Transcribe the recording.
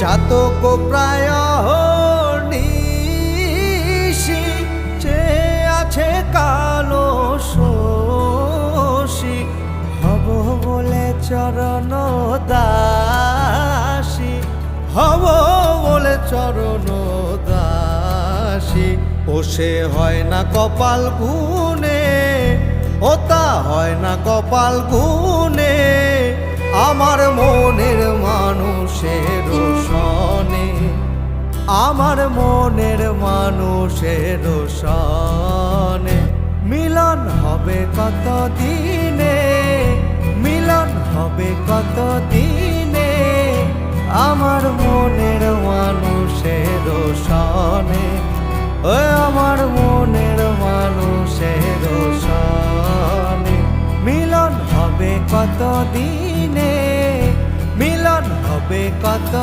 চাতক প্রায় নিশি চেয়ে আছে কালো শশী হব বলে চরণ দাসী হব বলে চরণ দাসী ও সে হয় না কপাল গুনে ও তা হয় না কপাল গুনে আমার মনের মানুষের সনে আমার মনের মানুষের সনে মিলন হবে কত দিনে মিলন হবে কত দিনে আমার মনের মানুষের সনে ও আমার মনের মানুষের সনে মিলন হবে কত দিনে মিলন হবে কত